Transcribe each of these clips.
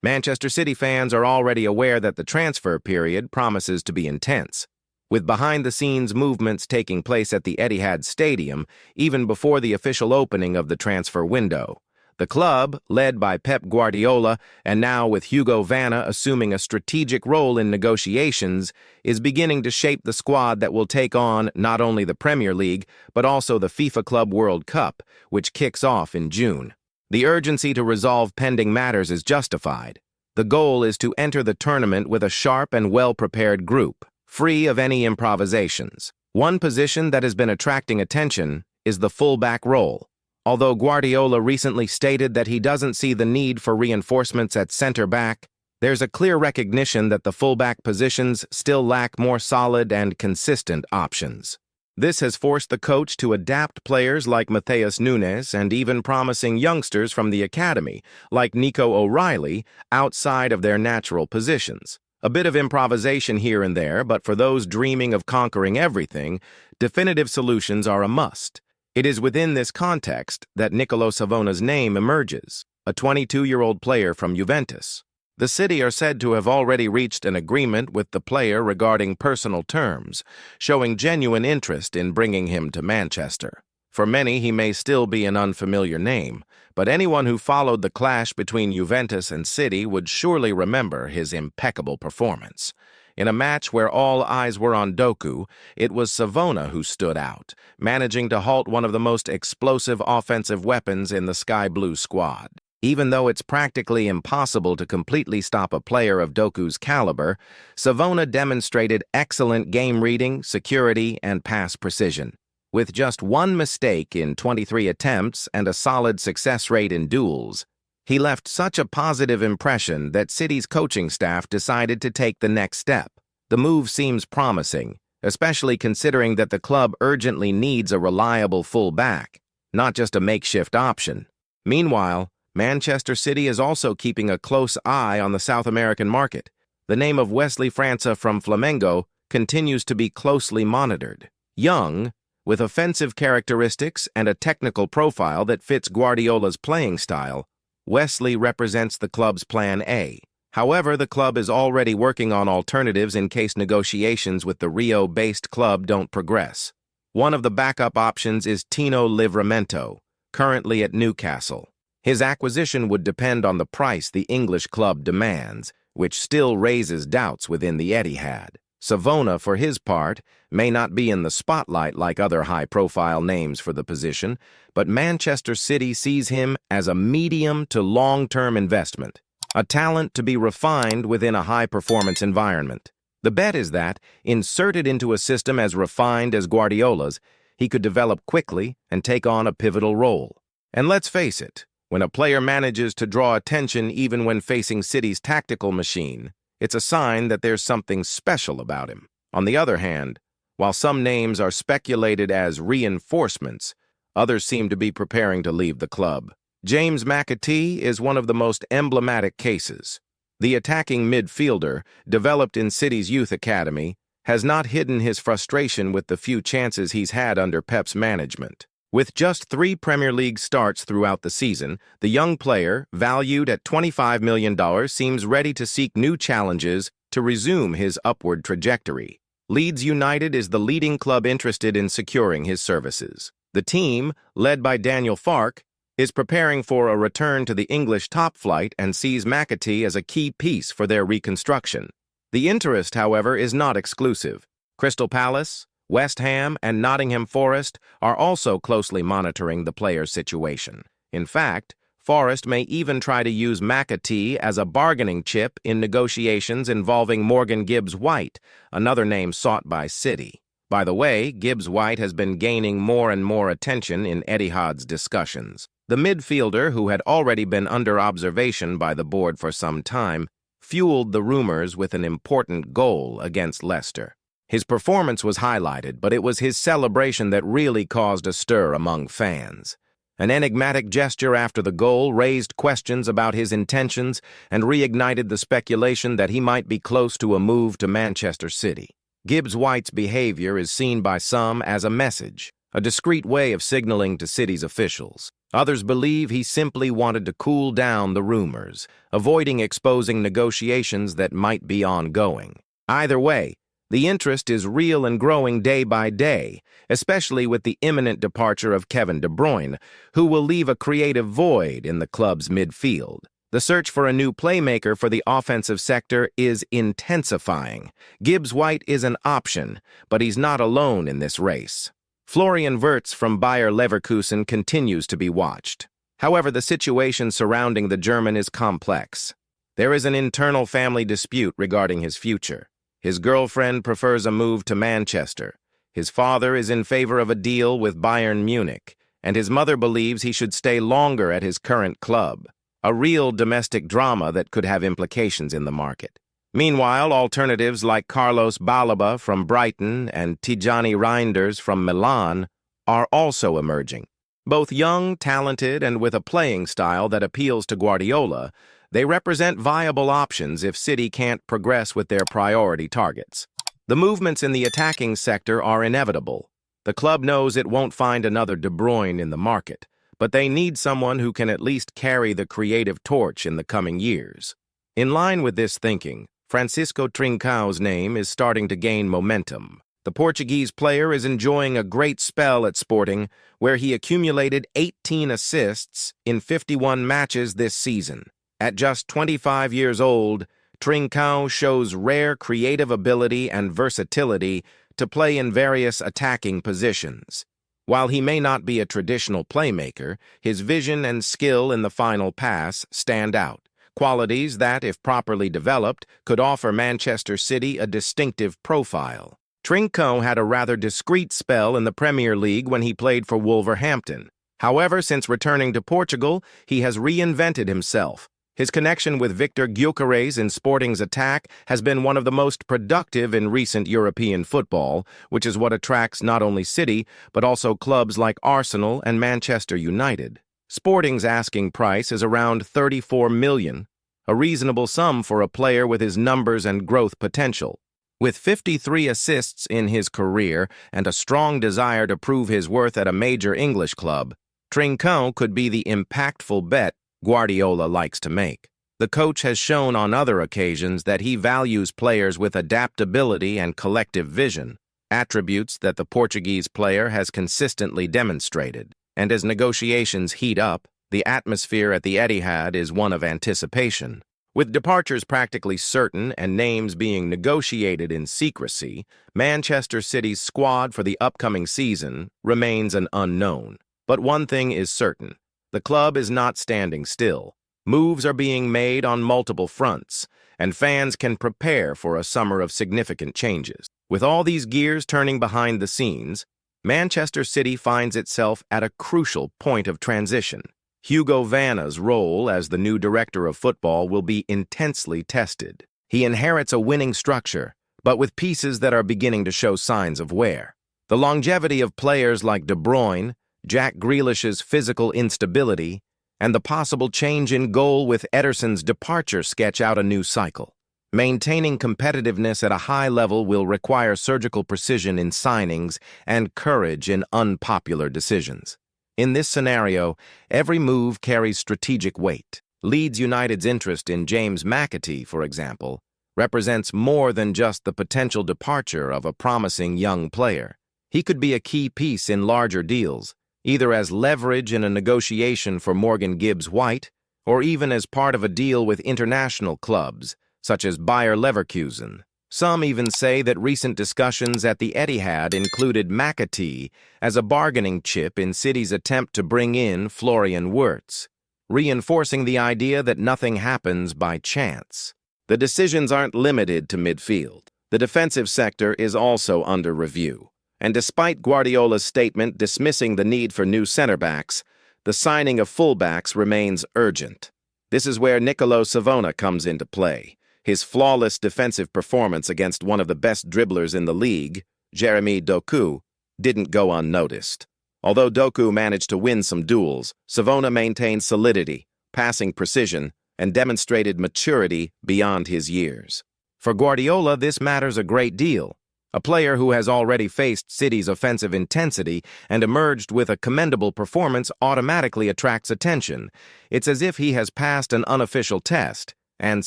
Manchester City fans are already aware that the transfer period promises to be intense, with behind-the-scenes movements taking place at the Etihad Stadium even before the official opening of the transfer window. The club, led by Pep Guardiola and now with Hugo Vanna assuming a strategic role in negotiations, is beginning to shape the squad that will take on not only the Premier League but also the FIFA Club World Cup, which kicks off in June. The urgency to resolve pending matters is justified. The goal is to enter the tournament with a sharp and well-prepared group, free of any improvisations. One position that has been attracting attention is the fullback role. Although Guardiola recently stated that he doesn't see the need for reinforcements at center-back, there's a clear recognition that the fullback positions still lack more solid and consistent options. This has forced the coach to adapt players like Matheus Nunes and even promising youngsters from the academy, like Nico O'Reilly, outside of their natural positions. A bit of improvisation here and there, but for those dreaming of conquering everything, definitive solutions are a must. It is within this context that Nicolo Savona's name emerges, a 22-year-old player from Juventus. The City are said to have already reached an agreement with the player regarding personal terms, showing genuine interest in bringing him to Manchester. For many, he may still be an unfamiliar name, but anyone who followed the clash between Juventus and City would surely remember his impeccable performance. In a match where all eyes were on Doku, it was Savona who stood out, managing to halt one of the most explosive offensive weapons in the Sky Blue squad. Even though it's practically impossible to completely stop a player of Doku's caliber, Savona demonstrated excellent game reading, security, and pass precision. With just one mistake in 23 attempts and a solid success rate in duels, he left such a positive impression that City's coaching staff decided to take the next step. The move seems promising, especially considering that the club urgently needs a reliable full-back, not just a makeshift option. Meanwhile, Manchester City is also keeping a close eye on the South American market. The name of Wesley França from Flamengo continues to be closely monitored. Young, with offensive characteristics and a technical profile that fits Guardiola's playing style, Wesley represents the club's Plan A. However, the club is already working on alternatives in case negotiations with the Rio-based club don't progress. One of the backup options is Tino Livramento, currently at Newcastle. His acquisition would depend on the price the English club demands, which still raises doubts within the Etihad. Savona, for his part, may not be in the spotlight like other high-profile names for the position, but Manchester City sees him as a medium to long-term investment, a talent to be refined within a high-performance environment. The bet is that, inserted into a system as refined as Guardiola's, he could develop quickly and take on a pivotal role. And let's face it, when a player manages to draw attention even when facing City's tactical machine, it's a sign that there's something special about him. On the other hand, while some names are speculated as reinforcements, others seem to be preparing to leave the club. James McAtee is one of the most emblematic cases. The attacking midfielder, developed in City's youth academy, has not hidden his frustration with the few chances he's had under Pep's management. With just 3 Premier League starts throughout the season, the young player, valued at $25 million, seems ready to seek new challenges to resume his upward trajectory. Leeds United is the leading club interested in securing his services. The team, led by Daniel Farke, is preparing for a return to the English top flight and sees McAtee as a key piece for their reconstruction. The interest, however, is not exclusive. Crystal Palace, West Ham, and Nottingham Forest are also closely monitoring the player's situation. In fact, Forest may even try to use McAtee as a bargaining chip in negotiations involving Morgan Gibbs-White, another name sought by City. By the way, Gibbs-White has been gaining more and more attention in Etihad's discussions. The midfielder, who had already been under observation by the board for some time, fueled the rumors with an important goal against Leicester. His performance was highlighted, but it was his celebration that really caused a stir among fans. An enigmatic gesture after the goal raised questions about his intentions and reignited the speculation that he might be close to a move to Manchester City. Gibbs-White's behavior is seen by some as a message, a discreet way of signaling to City's officials. Others believe he simply wanted to cool down the rumors, avoiding exposing negotiations that might be ongoing. Either way, the interest is real and growing day by day, especially with the imminent departure of Kevin De Bruyne, who will leave a creative void in the club's midfield. The search for a new playmaker for the offensive sector is intensifying. Gibbs White is an option, but he's not alone in this race. Florian Wirtz from Bayer Leverkusen continues to be watched. However, the situation surrounding the German is complex. There is an internal family dispute regarding his future. His girlfriend prefers a move to Manchester. His father is in favor of a deal with Bayern Munich, and his mother believes he should stay longer at his current club. A real domestic drama that could have implications in the market. Meanwhile, alternatives like Carlos Balaba from Brighton and Tijani Reinders from Milan are also emerging. Both young, talented, and with a playing style that appeals to Guardiola, they represent viable options if City can't progress with their priority targets. The movements in the attacking sector are inevitable. The club knows it won't find another De Bruyne in the market, but they need someone who can at least carry the creative torch in the coming years. In line with this thinking, Francisco Trincao's name is starting to gain momentum. The Portuguese player is enjoying a great spell at Sporting, where he accumulated 18 assists in 51 matches this season. At just 25 years old, Trincao shows rare creative ability and versatility to play in various attacking positions. While he may not be a traditional playmaker, his vision and skill in the final pass stand out, qualities that, if properly developed, could offer Manchester City a distinctive profile. Trincao had a rather discreet spell in the Premier League when he played for Wolverhampton. However, since returning to Portugal, he has reinvented himself. His connection with Victor Gyökeres in Sporting's attack has been one of the most productive in recent European football, which is what attracts not only City, but also clubs like Arsenal and Manchester United. Sporting's asking price is around $34 million, a reasonable sum for a player with his numbers and growth potential. With 53 assists in his career and a strong desire to prove his worth at a major English club, Trincao could be the impactful bet Guardiola likes to make. The coach has shown on other occasions that he values players with adaptability and collective vision, attributes that the Portuguese player has consistently demonstrated. And as negotiations heat up, the atmosphere at the Etihad is one of anticipation. With departures practically certain and names being negotiated in secrecy, Manchester City's squad for the upcoming season remains an unknown. But one thing is certain. The club is not standing still. Moves are being made on multiple fronts, and fans can prepare for a summer of significant changes. With all these gears turning behind the scenes, Manchester City finds itself at a crucial point of transition. Hugo Vanna's role as the new director of football will be intensely tested. He inherits a winning structure, but with pieces that are beginning to show signs of wear. The longevity of players like De Bruyne, Jack Grealish's physical instability, and the possible change in goal with Ederson's departure sketch out a new cycle. Maintaining competitiveness at a high level will require surgical precision in signings and courage in unpopular decisions. In this scenario, every move carries strategic weight. Leeds United's interest in James McAtee, for example, represents more than just the potential departure of a promising young player. He could be a key piece in larger deals, either as leverage in a negotiation for Morgan Gibbs White, or even as part of a deal with international clubs, such as Bayer Leverkusen. Some even say that recent discussions at the Etihad included McAtee as a bargaining chip in City's attempt to bring in Florian Wirtz, reinforcing the idea that nothing happens by chance. The decisions aren't limited to midfield. The defensive sector is also under review. And despite Guardiola's statement dismissing the need for new center-backs, the signing of fullbacks remains urgent. This is where Nicolo Savona comes into play. His flawless defensive performance against one of the best dribblers in the league, Jeremy Doku, didn't go unnoticed. Although Doku managed to win some duels, Savona maintained solidity, passing precision, and demonstrated maturity beyond his years. For Guardiola, this matters a great deal. A player who has already faced City's offensive intensity and emerged with a commendable performance automatically attracts attention. It's as if he has passed an unofficial test and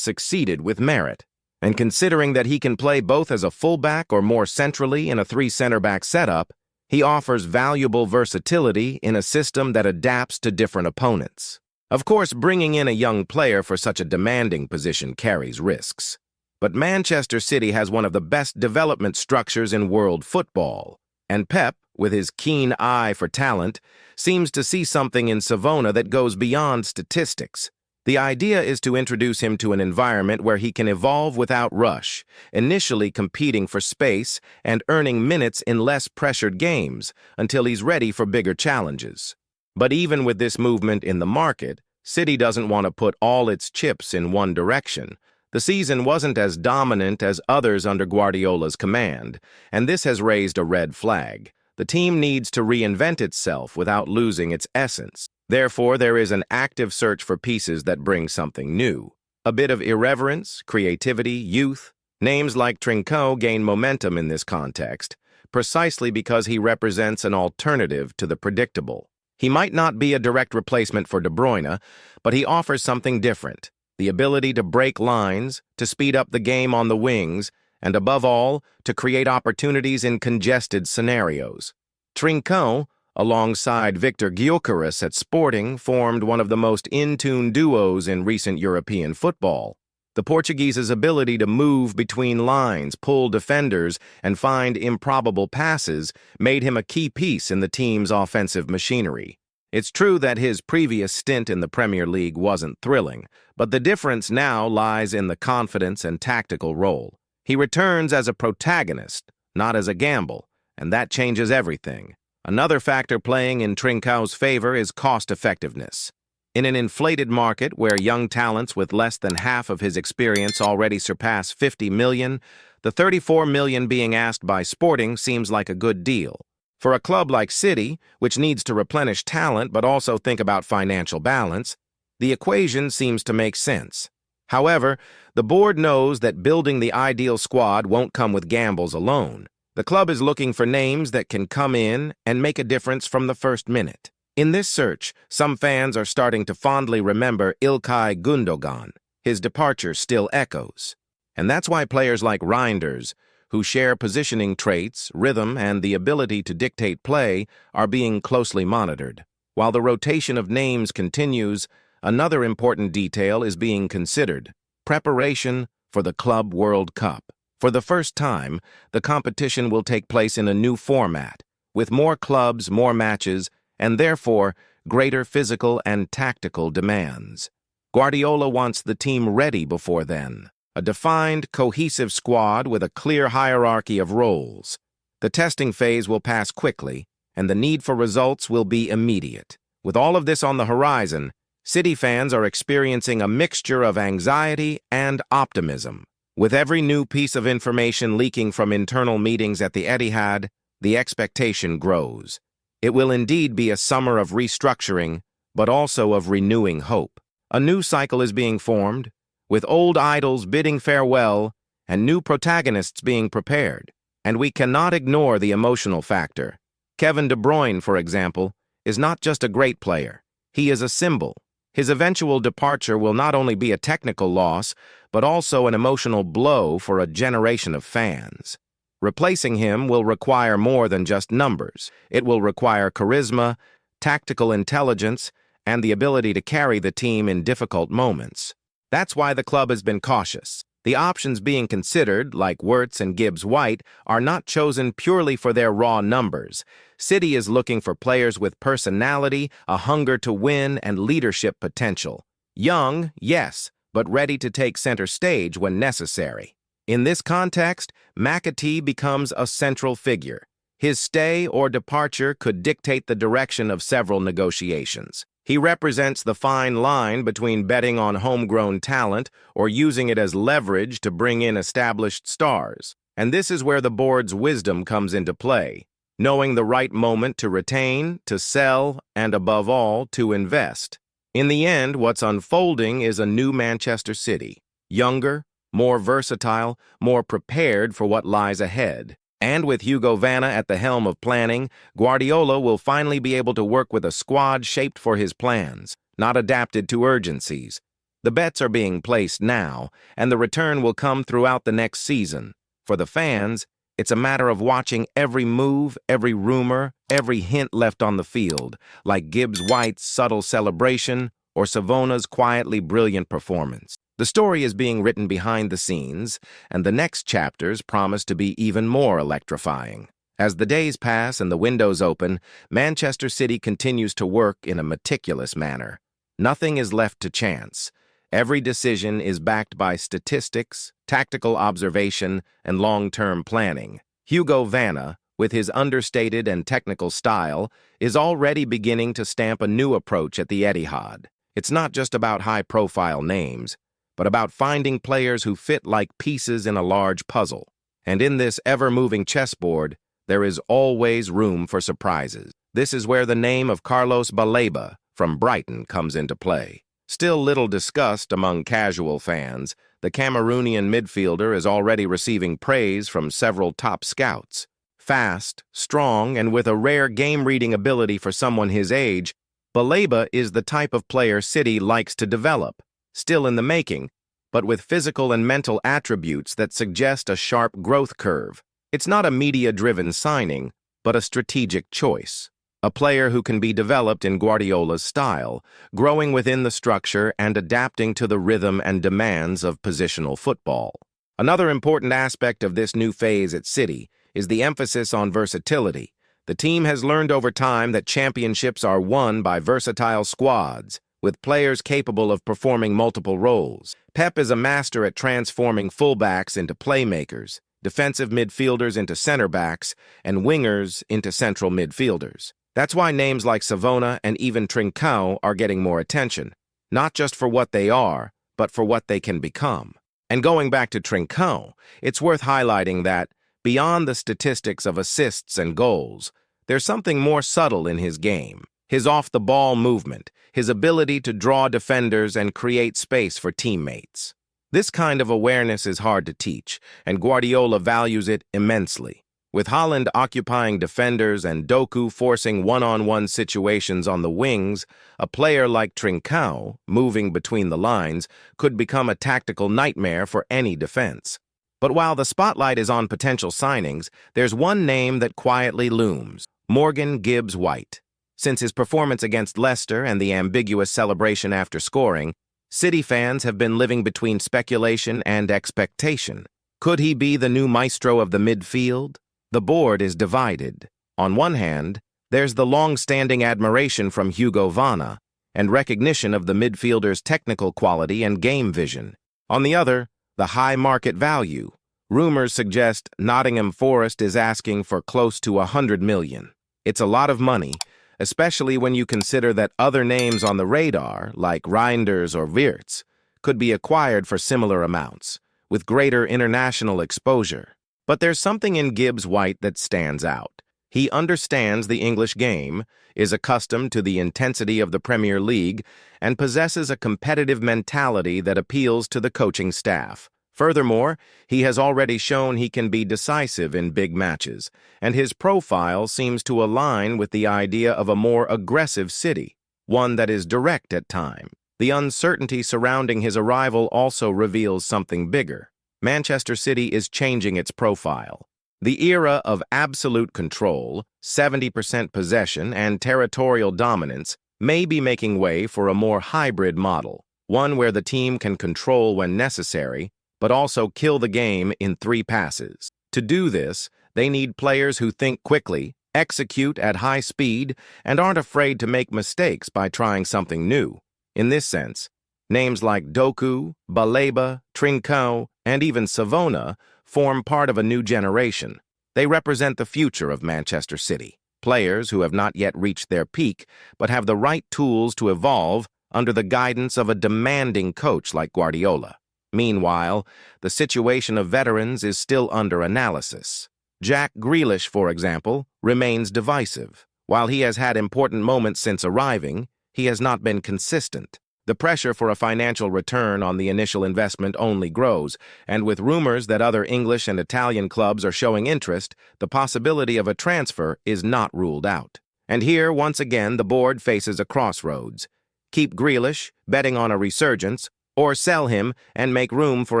succeeded with merit. And considering that he can play both as a fullback or more centrally in a three-center-back setup, he offers valuable versatility in a system that adapts to different opponents. Of course, bringing in a young player for such a demanding position carries risks. But Manchester City has one of the best development structures in world football, and Pep, with his keen eye for talent, seems to see something in Savona that goes beyond statistics. The idea is to introduce him to an environment where he can evolve without rush, initially competing for space and earning minutes in less pressured games until he's ready for bigger challenges. But even with this movement in the market, City doesn't want to put all its chips in one direction. The season wasn't as dominant as others under Guardiola's command, and this has raised a red flag. The team needs to reinvent itself without losing its essence. Therefore, there is an active search for pieces that bring something new. A bit of irreverence, creativity, youth. Names like Trincao gain momentum in this context, precisely because he represents an alternative to the predictable. He might not be a direct replacement for De Bruyne, but he offers something different. The ability to break lines, to speed up the game on the wings, and above all, to create opportunities in congested scenarios. Trincao, alongside Victor Gyökeres at Sporting, formed one of the most in-tune duos in recent European football. The Portuguese's ability to move between lines, pull defenders, and find improbable passes made him a key piece in the team's offensive machinery. It's true that his previous stint in the Premier League wasn't thrilling, but the difference now lies in the confidence and tactical role. He returns as a protagonist, not as a gamble, and that changes everything. Another factor playing in Trincao's favor is cost-effectiveness. In an inflated market where young talents with less than half of his experience already surpass 50 million, the 34 million being asked by Sporting seems like a good deal. For a club like City, which needs to replenish talent but also think about financial balance, the equation seems to make sense. However, the board knows that building the ideal squad won't come with gambles alone. The club is looking for names that can come in and make a difference from the first minute. In this search, some fans are starting to fondly remember Ilkay Gundogan. His departure still echoes. And that's why players like Reinders, who share positioning traits, rhythm, and the ability to dictate play, are being closely monitored. While the rotation of names continues, another important detail is being considered: preparation for the Club World Cup. For the first time, the competition will take place in a new format, with more clubs, more matches, and therefore greater physical and tactical demands. Guardiola wants the team ready before then, a defined, cohesive squad with a clear hierarchy of roles. The testing phase will pass quickly, and the need for results will be immediate. With all of this on the horizon, City fans are experiencing a mixture of anxiety and optimism. With every new piece of information leaking from internal meetings at the Etihad, the expectation grows. It will indeed be a summer of restructuring, but also of renewing hope. A new cycle is being formed, with old idols bidding farewell and new protagonists being prepared. And we cannot ignore the emotional factor. Kevin De Bruyne, for example, is not just a great player. He is a symbol. His eventual departure will not only be a technical loss, but also an emotional blow for a generation of fans. Replacing him will require more than just numbers. It will require charisma, tactical intelligence, and the ability to carry the team in difficult moments. That's why the club has been cautious. The options being considered, like Wirtz and Gibbs-White, are not chosen purely for their raw numbers. City is looking for players with personality, a hunger to win, and leadership potential. Young, yes, but ready to take center stage when necessary. In this context, McAtee becomes a central figure. His stay or departure could dictate the direction of several negotiations. He represents the fine line between betting on homegrown talent or using it as leverage to bring in established stars. And this is where the board's wisdom comes into play, knowing the right moment to retain, to sell, and above all, to invest. In the end, what's unfolding is a new Manchester City, younger, more versatile, more prepared for what lies ahead. And with Hugo Vanna at the helm of planning, Guardiola will finally be able to work with a squad shaped for his plans, not adapted to urgencies. The bets are being placed now, and the return will come throughout the next season. For the fans, it's a matter of watching every move, every rumor, every hint left on the field, like Gibbs White's subtle celebration or Savona's quietly brilliant performance. The story is being written behind the scenes, and the next chapters promise to be even more electrifying. As the days pass and the windows open, Manchester City continues to work in a meticulous manner. Nothing is left to chance. Every decision is backed by statistics, tactical observation, and long-term planning. Hugo Vanna, with his understated and technical style, is already beginning to stamp a new approach at the Etihad. It's not just about high-profile names, but about finding players who fit like pieces in a large puzzle. And in this ever-moving chessboard, there is always room for surprises. This is where the name of Carlos Baleba from Brighton comes into play. Still little discussed among casual fans, the Cameroonian midfielder is already receiving praise from several top scouts. Fast, strong, and with a rare game-reading ability for someone his age, Baleba is the type of player City likes to develop, still in the making, but with physical and mental attributes that suggest a sharp growth curve. It's not a media-driven signing, but a strategic choice. A player who can be developed in Guardiola's style, growing within the structure and adapting to the rhythm and demands of positional football. Another important aspect of this new phase at City is the emphasis on versatility. The team has learned over time that championships are won by versatile squads, with players capable of performing multiple roles. Pep is a master at transforming fullbacks into playmakers, defensive midfielders into center-backs, and wingers into central midfielders. That's why names like Savona and even Trincao are getting more attention, not just for what they are, but for what they can become. And going back to Trincao, it's worth highlighting that, beyond the statistics of assists and goals, there's something more subtle in his game. His off-the-ball movement, his ability to draw defenders and create space for teammates. This kind of awareness is hard to teach, and Guardiola values it immensely. With Haaland occupying defenders and Doku forcing one-on-one situations on the wings, a player like Trincao, moving between the lines, could become a tactical nightmare for any defense. But while the spotlight is on potential signings, there's one name that quietly looms: Morgan Gibbs White. Since his performance against Leicester and the ambiguous celebration after scoring, City fans have been living between speculation and expectation. Could he be the new maestro of the midfield? The board is divided. On one hand, there's the long-standing admiration from Hugo Vanna and recognition of the midfielder's technical quality and game vision. On the other, the high market value. Rumors suggest Nottingham Forest is asking for close to £100 million. It's a lot of money, especially when you consider that other names on the radar, like Reinders or Wirtz, could be acquired for similar amounts, with greater international exposure. But there's something in Gibbs White that stands out. He understands the English game, is accustomed to the intensity of the Premier League, and possesses a competitive mentality that appeals to the coaching staff. Furthermore, he has already shown he can be decisive in big matches, and his profile seems to align with the idea of a more aggressive City, one that is direct at times. The uncertainty surrounding his arrival also reveals something bigger. Manchester City is changing its profile. The era of absolute control, 70% possession, and territorial dominance may be making way for a more hybrid model, one where the team can control when necessary, but also kill the game in 3 passes. To do this, they need players who think quickly, execute at high speed, and aren't afraid to make mistakes by trying something new. In this sense, names like Doku, Baleba, Trincao, and even Savona form part of a new generation. They represent the future of Manchester City, players who have not yet reached their peak, but have the right tools to evolve under the guidance of a demanding coach like Guardiola. Meanwhile, the situation of veterans is still under analysis. Jack Grealish, for example, remains divisive. While he has had important moments since arriving, he has not been consistent. The pressure for a financial return on the initial investment only grows, and with rumors that other English and Italian clubs are showing interest, the possibility of a transfer is not ruled out. And here, once again, the board faces a crossroads. Keep Grealish, betting on a resurgence, or sell him and make room for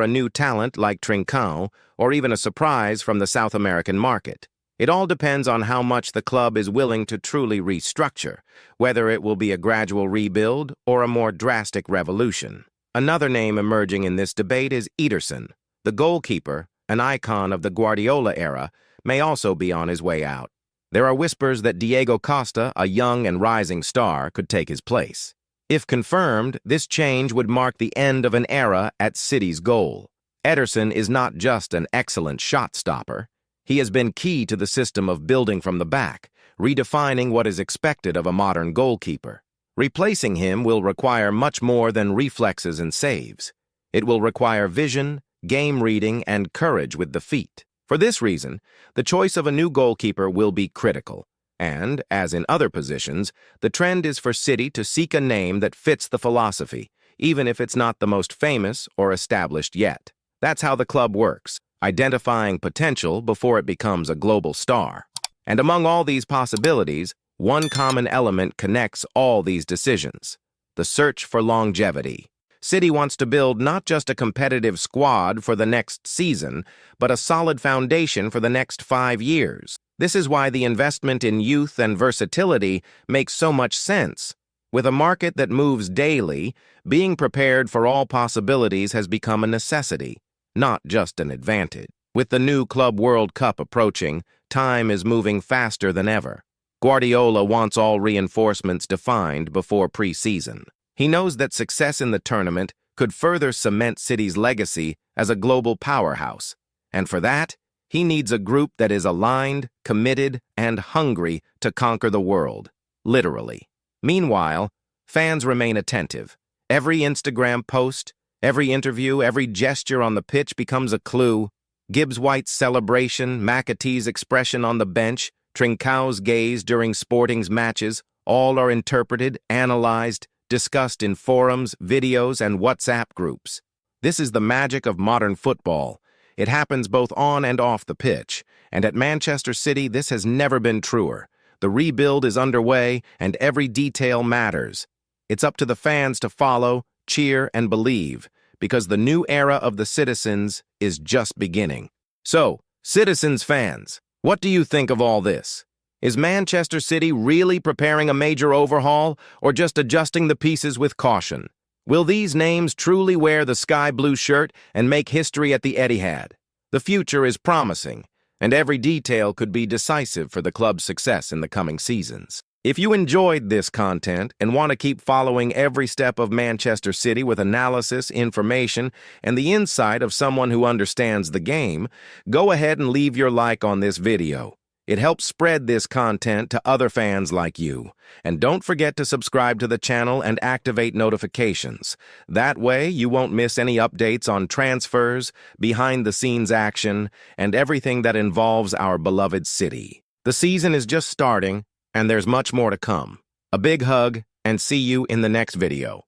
a new talent like Trincao, or even a surprise from the South American market. It all depends on how much the club is willing to truly restructure, whether it will be a gradual rebuild or a more drastic revolution. Another name emerging in this debate is Ederson. The goalkeeper, an icon of the Guardiola era, may also be on his way out. There are whispers that Diego Costa, a young and rising star, could take his place. If confirmed, this change would mark the end of an era at City's goal. Ederson is not just an excellent shot stopper. He has been key to the system of building from the back, redefining what is expected of a modern goalkeeper. Replacing him will require much more than reflexes and saves. It will require vision, game reading, and courage with the feet. For this reason, the choice of a new goalkeeper will be critical. And, as in other positions, the trend is for City to seek a name that fits the philosophy, even if it's not the most famous or established yet. That's how the club works, identifying potential before it becomes a global star. And among all these possibilities, one common element connects all these decisions: the search for longevity. City wants to build not just a competitive squad for the next season, but a solid foundation for the next 5 years. This is why the investment in youth and versatility makes so much sense. With a market that moves daily, being prepared for all possibilities has become a necessity, not just an advantage. With the new Club World Cup approaching, time is moving faster than ever. Guardiola wants all reinforcements defined before pre-season. He knows that success in the tournament could further cement City's legacy as a global powerhouse, and for that, he needs a group that is aligned, committed, and hungry to conquer the world, literally. Meanwhile, fans remain attentive. Every Instagram post, every interview, every gesture on the pitch becomes a clue. Gibbs White's celebration, McAtee's expression on the bench, Trincao's gaze during Sporting's matches, all are interpreted, analyzed, discussed in forums, videos, and WhatsApp groups. This is the magic of modern football. It happens both on and off the pitch, and at Manchester City this has never been truer. The rebuild is underway, and every detail matters. It's up to the fans to follow, cheer, and believe, because the new era of the citizens is just beginning. So, citizens fans, what do you think of all this? Is Manchester City really preparing a major overhaul, or just adjusting the pieces with caution? Will these names truly wear the sky blue shirt and make history at the Etihad? The future is promising, and every detail could be decisive for the club's success in the coming seasons. If you enjoyed this content and want to keep following every step of Manchester City with analysis, information, and the insight of someone who understands the game, go ahead and leave your like on this video. It helps spread this content to other fans like you. And don't forget to subscribe to the channel and activate notifications. That way, you won't miss any updates on transfers, behind-the-scenes action, and everything that involves our beloved city. The season is just starting, and there's much more to come. A big hug, and see you in the next video.